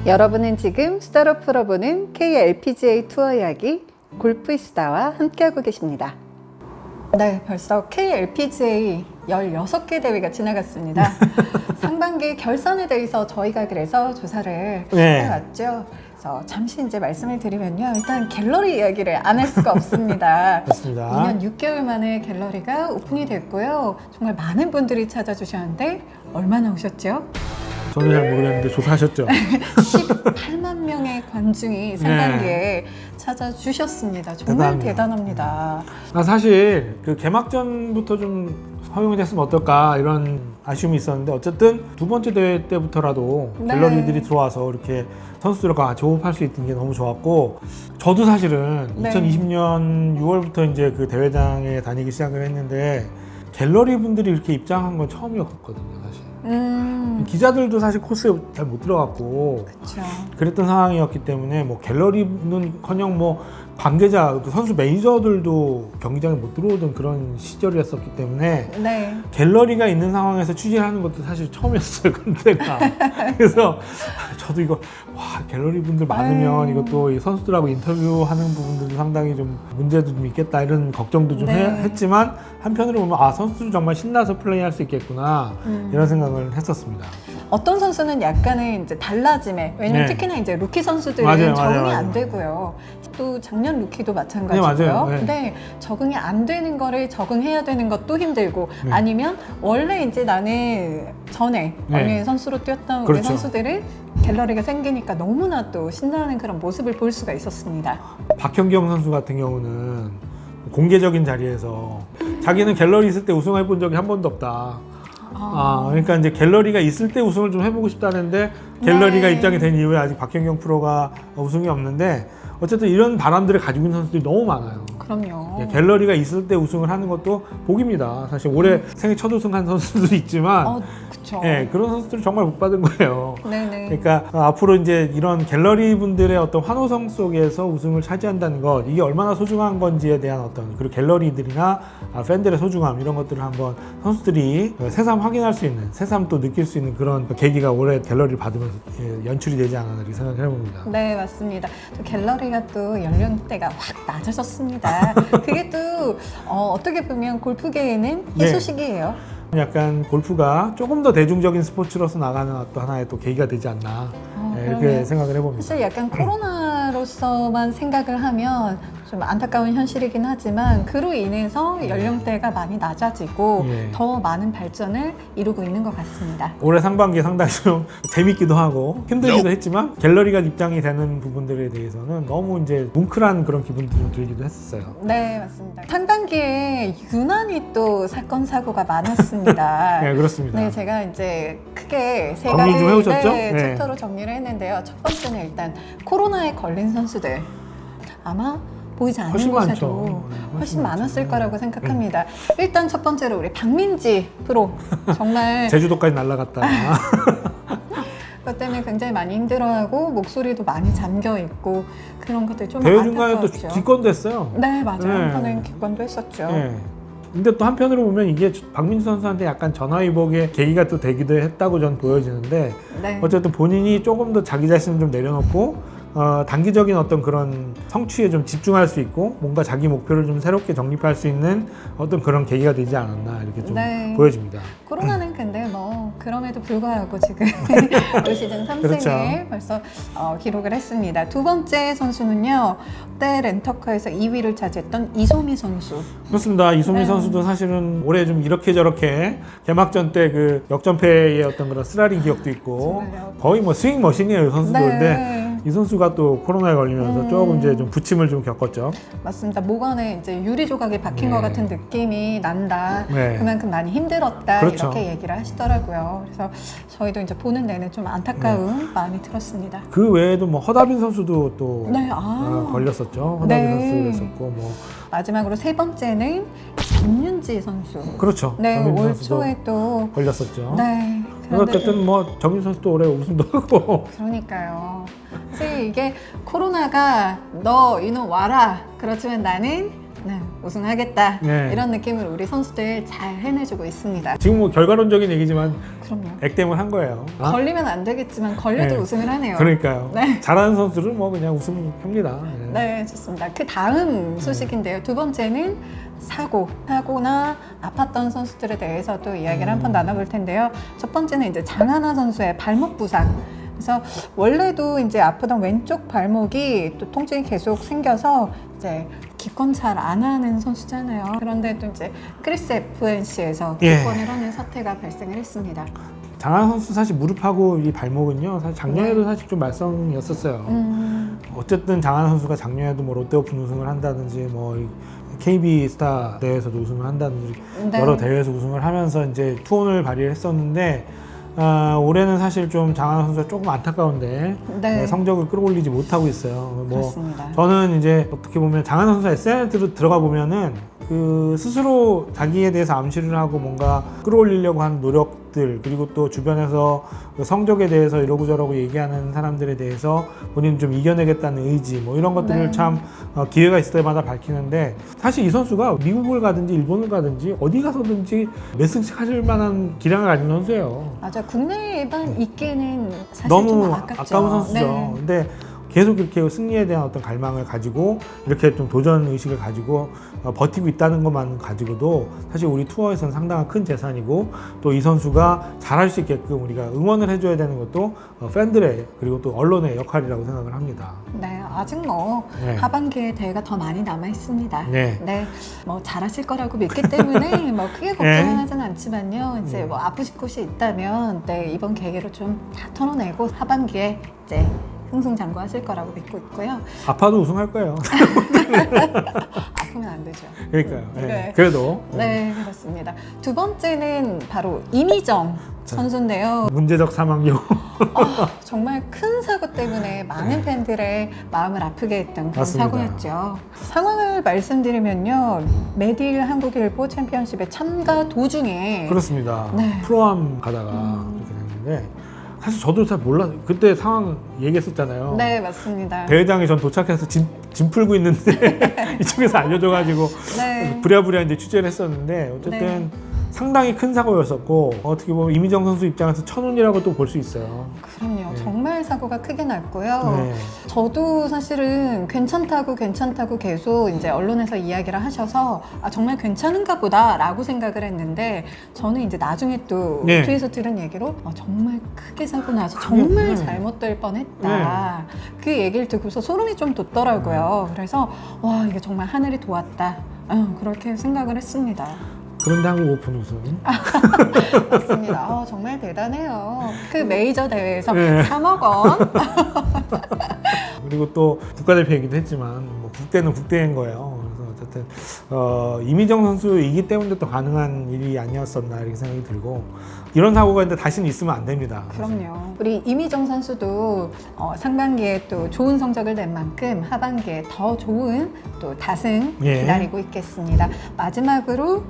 여러분은 지금 수다로 풀어보는 KLPGA 투어 이야기 골프이스다와 함께하고 계십니다. 네, 벌써 KLPGA 16개 대회가 지나갔습니다. 상반기 결선에 대해서 저희가 그래서 조사를 해왔죠. 그래서 잠시 이제 말씀을 드리면요. 일단 갤러리 이야기를 안 할 수가 없습니다. 그렇습니다. 2년 6개월 만에 갤러리가 오픈이 됐고요. 정말 많은 분들이 찾아주셨는데 얼마나 오셨죠? 저는 잘 모르겠는데 조사하셨죠? 18만 명의 관중이 상반기에 찾아주셨습니다. 정말 대단합니다. 사실 그 개막전부터 좀 허용이 됐으면 어떨까 이런 아쉬움이 있었는데 어쨌든 두 번째 대회 때부터라도 갤러리들이 들어와서 이렇게 선수들과 같이 호흡할 수 있는 게 너무 좋았고, 저도 사실은 2020년 6월부터 이제 그 대회장에 다니기 시작을 했는데 갤러리 분들이 이렇게 입장한 건 처음이었거든요, 사실. 기자들도 사실 코스에 잘 못 들어갔고 그랬던 상황이었기 때문에 뭐 갤러리는커녕 뭐 관계자, 선수 매니저들도 경기장에 못 들어오던 그런 시절이었었기 때문에 갤러리가 있는 상황에서 취재를 하는 것도 사실 처음이었어요, 그때가. 그래서 저도 이거 갤러리 분들 많으면 이것도 선수들하고 인터뷰하는 부분들도 상당히 좀 문제도 좀 있겠다 이런 걱정도 좀 했지만 한편으로 보면 선수들 정말 신나서 플레이할 수 있겠구나 이런 생각을 했었습니다. 어떤 선수는 약간의 이제 달라짐에, 왜냐면 특히나 이제 루키 선수들은 적응이 안 되고요. 또 작년 루키도 마찬가지고요. 근데 적응이 안 되는 거를 적응해야 되는 것도 힘들고, 아니면 원래 이제 나는 전에 어린 선수로 뛰었던 우리 선수들은 갤러리가 생기니까 너무나 또 신나는 그런 모습을 볼 수가 있었습니다. 박현경 선수 같은 경우는 공개적인 자리에서 자기는 갤러리 있을 때 우승해 본 적이 한 번도 없다. 그러니까 이제 갤러리가 있을 때 우승을 좀 해보고 싶다는데 갤러리가 입장이 된 이후에 아직 박현경 프로가 우승이 없는데, 어쨌든 이런 바람들을 가지고 있는 선수들이 너무 많아요. 그럼요. 갤러리가 있을 때 우승을 하는 것도 복입니다. 사실 올해 생애 첫 우승한 선수들도 있지만 그런 선수들은 정말 복 받은 거예요. 그러니까 앞으로 이제 이런 갤러리 분들의 어떤 환호성 속에서 우승을 차지한다는 것, 이게 얼마나 소중한 건지에 대한 어떤, 그리고 갤러리들이나 팬들의 소중함, 이런 것들을 한번 선수들이 새삼 확인할 수 있는, 새삼 또 느낄 수 있는 그런 계기가 올해 갤러리를 받으면서 연출이 되지 않았나 이렇게 생각해 봅니다. 네, 맞습니다. 또 갤러리가 또 연령대가 확 낮아졌습니다. 그게 또 어떻게 보면 골프계에는 희소식이에요. 약간 골프가 조금 더 대중적인 스포츠로서 나가는 어떤 하나의 또 계기가 되지 않나 이렇게 생각을 해봅니다. 사실 약간 코로나로서만 생각을 하면 좀 안타까운 현실이긴 하지만, 그로 인해서 연령대가 많이 낮아지고 더 많은 발전을 이루고 있는 것 같습니다. 올해 상반기에 상당히 좀 재밌기도 하고 힘들기도 했지만 갤러리가 입장이 되는 부분들에 대해서는 너무 이제 뭉클한 그런 기분도 좀 들기도 했었어요. 네, 맞습니다. 상반기에 유난히 또 사건 사고가 많았습니다. 네, 그렇습니다. 네, 제가 이제 크게 세 정리 좀 해오셨죠? 가지 챕터로 정리를 했는데요. 첫 번째는 일단 코로나에 걸린 선수들, 아마 보이지 않는 곳에도 훨씬 많았을 거라고 생각합니다. 일단 첫 번째로 우리 박민지 프로, 정말 제주도까지 날아갔다. 그것 때문에 굉장히 많이 힘들어하고 목소리도 많이 잠겨있고 그런 것들 좀 대회 중간에 또 안타까웠죠. 기권도 했어요. 네, 맞아요. 한편은 기권도 했었죠. 근데 또 한편으로 보면 이게 박민주 선수한테 약간 전화위복의 계기가 또 되기도 했다고 저는 보여지는데, 어쨌든 본인이 조금 더 자기 자신을 좀 내려놓고 단기적인 어떤 그런 성취에 좀 집중할 수 있고 뭔가 자기 목표를 좀 새롭게 정립할 수 있는 어떤 그런 계기가 되지 않았나 이렇게 좀 보여집니다. 코로나는 근데 뭐 그럼에도 불구하고 지금 올 시즌 3승을 벌써 기록을 했습니다. 두 번째 선수는요, 때 렌터카에서 2위를 차지했던 이소미 선수. 그렇습니다. 이소미 선수도 사실은 올해 좀 이렇게 저렇게 개막전 때 그 역전패의 어떤 그런 쓰라린 기억도 있고 거의 뭐 스윙 머신이에요, 선수들인데 이 선수가 또 코로나에 걸리면서 조금 이제 좀 부침을 좀 겪었죠. 맞습니다. 목안에 이제 유리 조각이 박힌 것 같은 느낌이 난다. 그만큼 많이 힘들었다. 이렇게 얘기를 하시더라고요. 그래서 저희도 이제 보는 내내 좀 안타까운 마음이 들었습니다. 그 외에도 뭐 허다빈 선수도 또 걸렸었죠. 허다빈 선수 그랬었고 뭐. 마지막으로 세 번째는 정윤지 선수. 그렇죠. 올 초에 또 걸렸었죠. 그런데 어쨌든 뭐 정윤 선수도 올해 우승도 하고. 그러니까요. 사실 이게 코로나가 너 이놈 와라, 그렇지만 나는 네, 우승하겠다 네. 이런 느낌을 우리 선수들 잘 해내주고 있습니다. 지금 뭐 결과론적인 얘기지만 그럼요. 액땜을 한 거예요. 걸리면 안 되겠지만 걸려도 네. 우승을 하네요. 그러니까요. 네. 잘하는 선수들은 뭐 그냥 우승합니다. 네, 좋습니다. 그 다음 소식인데요. 두 번째는 사고나 아팠던 선수들에 대해서도 이야기를 한번 나눠볼 텐데요. 첫 번째는 이제 장하나 선수의 발목 부상. 그래서 원래도 이제 아프던 왼쪽 발목이 또 통증이 계속 생겨서 이제 기권 잘 안 하는 선수잖아요. 그런데 또 이제 크리스 FNC에서 기권을 하는 사태가 발생을 했습니다. 장하나 선수 사실 무릎하고 이 발목은요, 사실 작년에도 사실 좀 말썽이었었어요. 어쨌든 장하나 선수가 작년에도 뭐 롯데오픈 우승을 한다든지 뭐 KB 스타 대회에서도 우승을 한다든지 여러 대회에서 우승을 하면서 이제 투혼을 발휘했었는데 올해는 사실 좀 장하나 선수가 조금 안타까운데 성적을 끌어올리지 못하고 있어요. 그렇습니다. 저는 이제 어떻게 보면 장하나 선수 SNS로 들어가 보면은 그 스스로 자기에 대해서 암시를 하고 뭔가 끌어올리려고 하는 노력들, 그리고 또 주변에서 그 성적에 대해서 이러고 저러고 얘기하는 사람들에 대해서 본인 좀 이겨내겠다는 의지, 뭐 이런 것들을 참 기회가 있을 때마다 밝히는데, 사실 이 선수가 미국을 가든지 일본을 가든지 어디 가서든지 몇 승씩 하실 만한 기량을 가진 선수예요. 맞아, 국내에만 있기는 사실 너무 좀 아깝죠. 아까운 선수죠. 네. 근데 계속 이렇게 승리에 대한 어떤 갈망을 가지고 이렇게 좀 도전 의식을 가지고 버티고 있다는 것만 가지고도 사실 우리 투어에서는 상당한 큰 재산이고, 또 이 선수가 잘할 수 있게끔 우리가 응원을 해줘야 되는 것도 팬들의 그리고 또 언론의 역할이라고 생각을 합니다. 네, 아직 뭐 하반기에 대회가 더 많이 남아 있습니다. 네, 뭐 잘하실 거라고 믿기 때문에 뭐 크게 걱정은 하진 않지만요. 이제 뭐 아프실 곳이 있다면 이번 계기로 좀 다 털어내고 하반기에 이제 승승장구하실 거라고 믿고 있고요. 아파도 우승할 거예요. 아프면 안 되죠. 그러니까요. 그래도. 네, 그렇습니다. 두 번째는 바로 이미정 선수인데요. 문제적 사망요. 정말 큰 사고 때문에 많은 팬들의 마음을 아프게 했던 그런 사고였죠. 상황을 말씀드리면요, 메딜 한국일보 챔피언십에 참가 도중에 그렇습니다. 프로암 가다가 그렇게 됐는데, 사실 저도 잘 몰랐어요. 그때 상황 얘기했었잖아요. 네, 맞습니다. 대회장에 전 도착해서 짐 풀고 있는데 이쪽에서 알려줘가지고 부랴부랴 이제 취재를 했었는데, 어쨌든 상당히 큰 사고였었고, 어떻게 보면 이미정 선수 입장에서 천운이라고 또 볼 수 있어요. 그럼요. 정말 사고가 크게 났고요. 저도 사실은 괜찮다고 계속 이제 언론에서 이야기를 하셔서 정말 괜찮은가 보다라고 생각을 했는데, 저는 이제 나중에 또 뒤에서 들은 얘기로 정말 크게 사고 나서 정말 잘못될 뻔했다. 그 얘기를 듣고서 소름이 좀 돋더라고요. 그래서 와, 이게 정말 하늘이 도왔다. 그렇게 생각을 했습니다. 그런데 한국 오픈 우승. 맞습니다. 정말 대단해요. 그 메이저 대회에서 3억 원. 그리고 또 국가대표이기도 했지만 뭐 국대는 국대인 거예요. 그래서 어쨌든 이미정 선수이기 때문에 또 가능한 일이 아니었었나 이렇게 생각이 들고, 이런 사고가 이제 다시는 있으면 안 됩니다. 그럼요. 우리 이미정 선수도 상반기에 또 좋은 성적을 낸 만큼 하반기에 더 좋은 또 다승 기다리고 있겠습니다. 마지막으로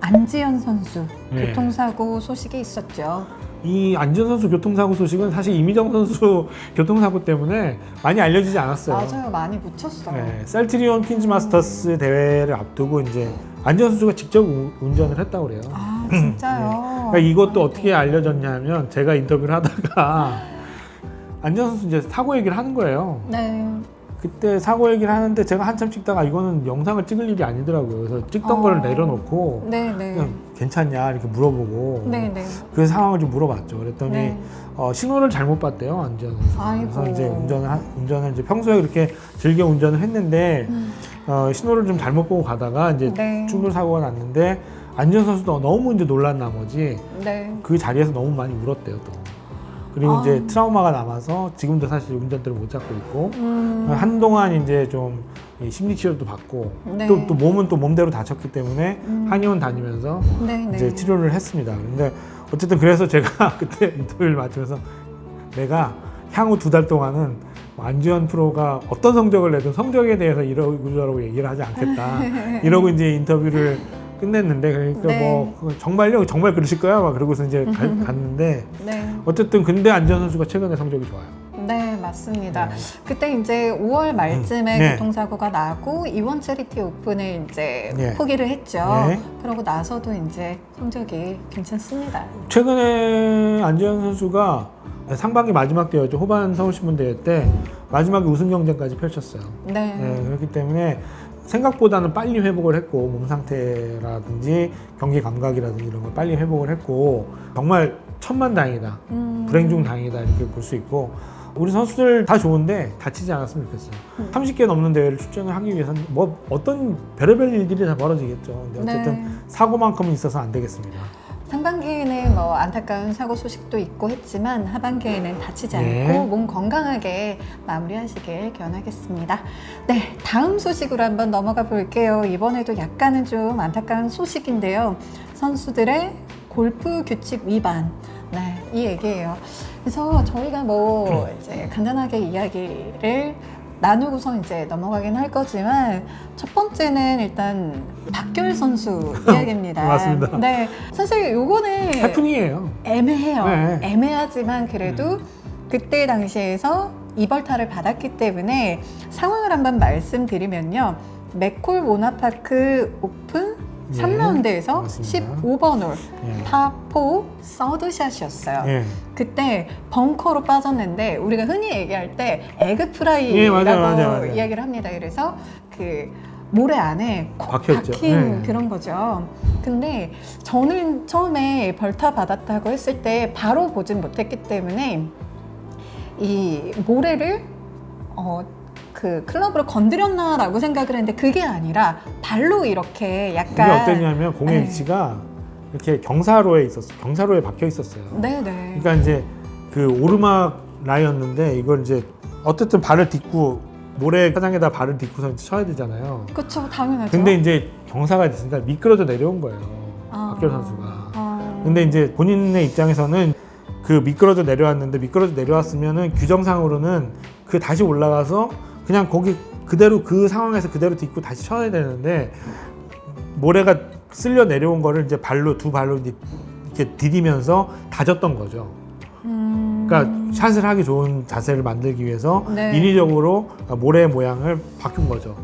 안지현 선수 교통사고 소식이 있었죠. 이 안지현 선수 교통사고 소식은 사실 이미정 선수 교통사고 때문에 많이 알려지지 않았어요. 맞아요, 많이 묻혔어요. 셀트리온 퀸즈 마스터스 대회를 앞두고 이제 안지현 선수가 직접 운전을 했다고 그래요. 아, 진짜요? 그러니까 이것도 어떻게 알려졌냐면, 제가 인터뷰를 하다가 안지현 선수 이제 사고 얘기를 하는 거예요. 그때 사고 얘기를 하는데 제가 한참 찍다가 이거는 영상을 찍을 일이 아니더라고요. 그래서 찍던 걸 내려놓고 그냥 괜찮냐 이렇게 물어보고 그 상황을 좀 물어봤죠. 그랬더니 신호를 잘못 봤대요, 안지현 선수. 그래서 이제 운전을 이제 평소에 그렇게 즐겨 운전을 했는데 신호를 좀 잘못 보고 가다가 이제 충돌 사고가 났는데, 안지현 선수도 너무 이제 놀란 나머지 그 자리에서 너무 많이 울었대요, 또. 그리고 이제 트라우마가 남아서 지금도 사실 운전대를 못 잡고 있고, 한동안 이제 좀 심리 치료도 받고, 또 몸은 또 몸대로 다쳤기 때문에 한의원 다니면서 이제 치료를 했습니다. 근데 어쨌든 그래서 제가 그때 인터뷰를 마치면서, 내가 향후 2달 동안은 안지현 프로가 어떤 성적을 내든 성적에 대해서 이러고 저러고 얘기를 하지 않겠다. 이러고 이제 인터뷰를 끝냈는데, 그러니까 뭐 정말요? 정말 그러실 거야? 막 그러고서 이제 갔는데 어쨌든 근데 안지현 선수가 최근에 성적이 좋아요. 네, 맞습니다. 그때 이제 5월 말쯤에 네. 교통사고가 나고 이원 체리티 오픈을 이제 네. 포기를 했죠. 네. 그러고 나서도 이제 성적이 괜찮습니다. 최근에 안재현 선수가 상반기 마지막 대회였죠. 후반 서울신문대회 때 마지막에 우승 경쟁까지 펼쳤어요. 네. 그렇기 때문에 생각보다는 빨리 회복을 했고 몸 상태라든지 경기 감각이라든지 이런 걸 빨리 회복을 했고 정말 천만다행이다. 불행 중 다행이다 이렇게 볼 수 있고 우리 선수들 다 좋은데 다치지 않았으면 좋겠어요. 30개 넘는 대회를 출전을 하기 위해서는 뭐 어떤 별의별 일들이 다 벌어지겠죠. 근데 어쨌든 네. 사고만큼은 있어서 안 되겠습니다. 상반기에는 뭐 안타까운 사고 소식도 있고 했지만 하반기에는 다치지 네. 않고 몸 건강하게 마무리하시길 기원하겠습니다. 네, 다음 소식으로 한번 넘어가 볼게요. 이번에도 약간은 좀 안타까운 소식인데요. 선수들의 골프 규칙 위반. 네, 이 얘기예요. 그래서 저희가 뭐 이제 간단하게 이야기를 나누고서 이제 넘어가긴 할 거지만 첫 번째는 일단 박결 선수 이야기입니다. 맞습니다. 네, 사실 요거는 해프닝이에요. 애매해요. 네. 애매하지만 그래도 그때 당시에서 이벌타를 받았기 때문에 상황을 한번 말씀드리면요. 맥콜 모나파크 오픈 예, 3라운드에서 맞습니다. 15번 홀 예. 파4 서드샷이었어요. 예. 그때 벙커로 빠졌는데 우리가 흔히 얘기할 때 에그 프라이라고 예, 맞아요. 이야기를 합니다. 그래서 그 모래 안에 콕 박혀있죠. 박힌 예. 그런 거죠. 근데 저는 처음에 벌타 받았다고 했을 때 바로 보진 못했기 때문에 이 모래를 그 클럽으로 건드렸나라고 생각을 했는데 그게 아니라 발로 이렇게 이게 약간 어땠냐면 공의 네. 위치가 이렇게 경사로에 있었어. 경사로에 박혀 있었어요. 네네. 그러니까 이제 그 오르막 라이였는데 이걸 이제 어쨌든 발을 딛고 모래 화장에다 발을 딛고서 쳐야 되잖아요. 그렇죠, 당연하죠. 근데 이제 경사가 있으니까 미끄러져 내려온 거예요. 아. 박결 선수가. 근데 이제 본인의 입장에서는 그 미끄러져 내려왔는데 미끄러져 내려왔으면은 규정상으로는 그 다시 올라가서 그냥 거기 그대로 그 상황에서 그대로 딛고 다시 쳐야 되는데 모래가 쓸려 내려온 거를 이제 발로 두 발로 이렇게 디디면서 다졌던 거죠. 그러니까 샷을 하기 좋은 자세를 만들기 위해서 네. 인위적으로 모래 모양을 바꾼 거죠.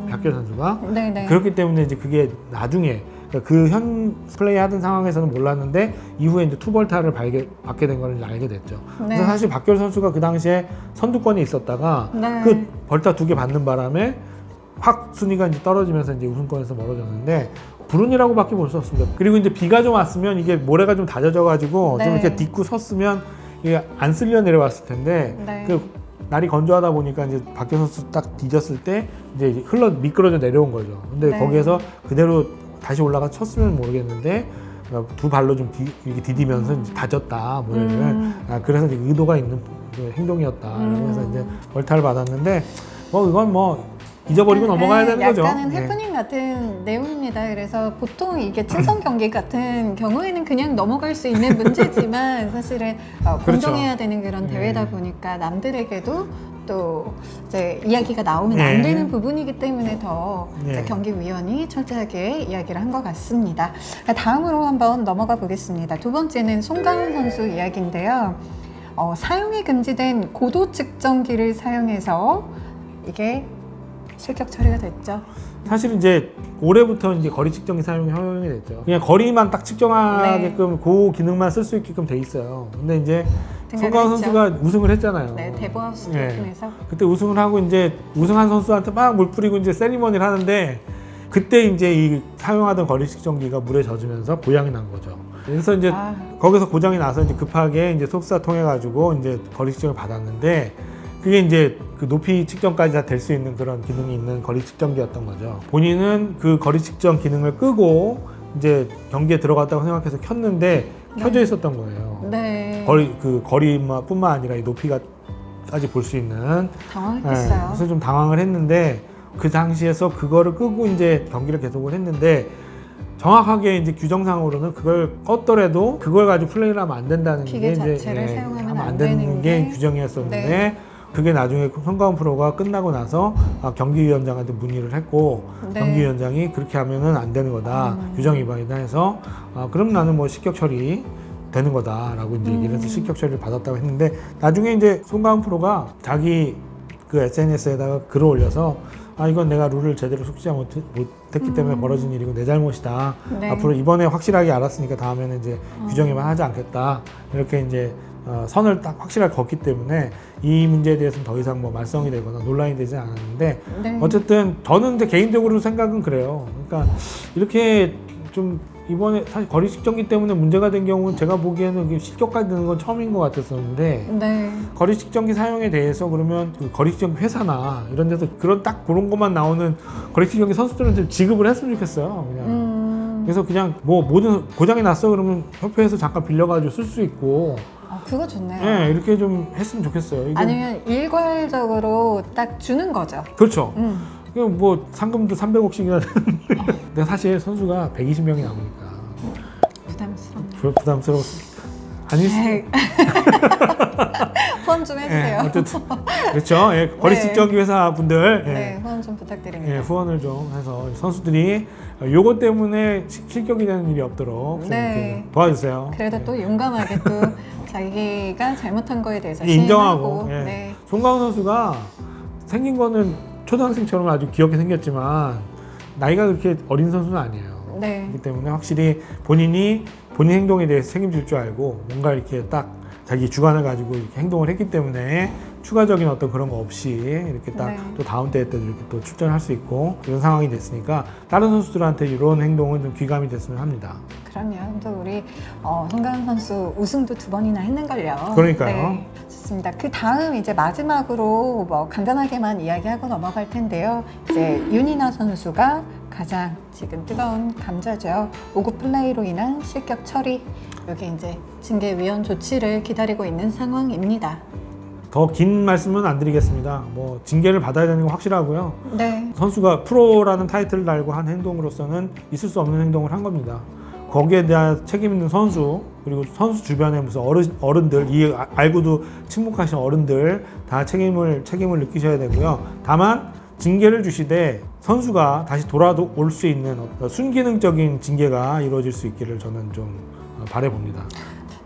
박결 선수가. 네네. 그렇기 때문에 이제 그게 나중에 그 현 플레이 하던 상황에서는 몰랐는데 이후에 이제 투벌타를 받게 된 걸 알게 됐죠. 네. 그래서 사실 박결 선수가 그 당시에 선두권에 있었다가 네. 그 벌타 2개 받는 바람에 확 순위가 이제 떨어지면서 이제 우승권에서 멀어졌는데 불운이라고밖에 볼 수 없습니다. 그리고 이제 비가 좀 왔으면 이게 모래가 좀 다져져가지고 네. 좀 이렇게 딛고 섰으면 이게 안 쓸려 내려왔을 텐데 네. 그 날이 건조하다 보니까 이제 박결 선수 딱 뒤졌을 때 이제 미끄러져 내려온 거죠. 근데 네. 거기에서 그대로 다시 올라가 쳤으면 모르겠는데 두 발로 좀 이렇게 디디면서 이제 다졌다 모래를. 그래서 이제 의도가 있는 그 행동이었다. 그래서 이제 벌타를 받았는데 뭐 이건 뭐 잊어버리고 넘어가야 되는 거죠. 약간은 네. 해프닝 같은 내용입니다. 그래서 보통 이게 친선 경기 같은 경우에는 그냥 넘어갈 수 있는 문제지만 사실은 공정해야 되는 그런 대회다 보니까 남들에게도 또 이제 이야기가 나오면 안 네. 되는 부분이기 때문에 더 이제 경기위원이 철저하게 이야기를 한 것 같습니다. 다음으로 한번 넘어가 보겠습니다. 두 번째는 송강훈 선수 이야기인데요. 사용이 금지된 고도 측정기를 사용해서 이게 실격 처리가 됐죠. 사실 이제 올해부터 이제 거리 측정기 사용이 허용이 됐죠. 그냥 거리만 딱 측정하게끔 그 기능만 쓸 수 있게끔 돼 있어요. 근데 이제 송강훈 선수가 우승을 했잖아요. 네, 대보하우스 네. 오픈에서. 그때 우승을 하고 이제 우승한 선수한테 막 물 뿌리고 이제 세리머니를 하는데 그때 이제 이 사용하던 거리 측정기가 물에 젖으면서 고장이 난 거죠. 그래서 이제 거기서 고장이 나서 이제 급하게 이제 속사 통해 가지고 이제 거리 측정을 받았는데 그게 이제 그 높이 측정까지 다 될 수 있는 그런 기능이 있는 거리 측정기였던 거죠. 본인은 그 거리 측정 기능을 끄고 이제 경기에 들어갔다고 생각해서 켰는데 켜져 있었던 거예요. 네. 거리뿐만 아니라 이 높이가까지 볼 수 있는. 당황했겠어요. 그래서 좀 당황을 했는데 그 당시에서 그거를 끄고 이제 경기를 계속을 했는데 정확하게 이제 규정상으로는 그걸 껐더라도 그걸 가지고 플레이를 하면 안 된다는 기계 게 자체를 사용하면 하면 안 되는 되는 게 게 규정이었었는데 네. 그게 나중에 송강훈 프로가 끝나고 나서 경기위원장한테 문의를 했고 네. 경기위원장이 그렇게 하면은 안 되는 거다 규정 위반이다 해서 그럼 나는 뭐 실격 처리 되는 거다라고 이제 얘기를 해서 실격 처리를 받았다고 했는데 나중에 이제 송가은 프로가 자기 그 SNS에다가 글을 올려서 이건 내가 룰을 제대로 숙지 못했기 때문에 벌어진 일이고 내 잘못이다. 네. 앞으로 이번에 확실하게 알았으니까 다음에는 이제 규정에만 하지 않겠다. 이렇게 이제 선을 딱 확실하게 걷기 때문에 이 문제에 대해서는 더 이상 뭐 말썽이 되거나 논란이 되지 않았는데 네. 어쨌든 저는 이제 개인적으로 생각은 그래요. 그러니까 이렇게 좀 이번에 사실 거리 측정기 때문에 문제가 된 경우는 제가 보기에는 실격까지 되는 건 처음인 것 같았었는데 네. 거리 측정기 사용에 대해서 그러면 그 거리 측정기 회사나 이런 데서 그런 것만 나오는 거리 측정기 선수들은 좀 지급을 했으면 좋겠어요. 그냥. 그래서 그냥 뭐 모든 고장이 났어 그러면 협회에서 잠깐 빌려가지고 쓸 수 있고. 그거 좋네요. 네, 이렇게 좀 했으면 좋겠어요. 이건 아니면 일괄적으로 딱 주는 거죠. 그렇죠. 뭐 상금도 300억씩이나 되는데 근데 사실 선수가 120명이 나오니까 부담스러웠습니다. 아닐 수 후원 좀 해주세요. 어쨌든 그렇죠. 거리 측정기 회사 분들 네, 후원 좀 부탁드립니다. 후원을 좀 해서 선수들이 요거 때문에 실격이 되는 일이 없도록 좀 이렇게 도와주세요. 그래도 또 용감하게 또 자기가 잘못한 거에 대해서 인정하고. 네. 송가은 선수가 생긴 거는 초등학생처럼 아주 귀엽게 생겼지만 나이가 그렇게 어린 선수는 아니에요. 네. 그렇기 때문에 확실히 본인 행동에 대해서 책임질 줄 알고 뭔가 이렇게 딱 자기 주관을 가지고 이렇게 행동을 했기 때문에 추가적인 어떤 그런 거 없이 이렇게 딱 또 다음 대회 때도 이렇게 또 출전할 수 있고 이런 상황이 됐으니까 다른 선수들한테 이런 행동은 좀 귀감이 됐으면 합니다. 그럼요. 또 우리 송가은 선수 우승도 2번이나 했는걸요. 그러니까요. 네, 좋습니다. 그 다음 이제 마지막으로 뭐 간단하게만 이야기하고 넘어갈 텐데요. 이제 윤이나 선수가 가장 지금 뜨거운 감자죠. 5구 플레이로 인한 실격 처리. 여기 이제 징계위원 조치를 기다리고 있는 상황입니다. 더 긴 말씀은 안 드리겠습니다. 뭐 징계를 받아야 되는 건 확실하고요. 네. 선수가 프로라는 타이틀을 달고 한 행동으로서는 있을 수 없는 행동을 한 겁니다. 거기에 대한 책임 있는 선수 그리고 선수 주변에 무슨 어른들 알고도 침묵하신 어른들 다 책임을 느끼셔야 되고요. 다만 징계를 주시되 선수가 다시 돌아올 수 있는 어떤 순기능적인 징계가 이루어질 수 있기를 저는 좀 바라봅니다.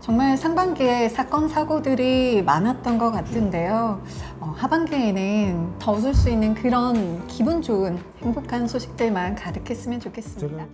정말 상반기에 사건 사고들이 많았던 것 같은데요. 하반기에는 더 웃을 수 있는 그런 기분 좋은 행복한 소식들만 가득했으면 좋겠습니다.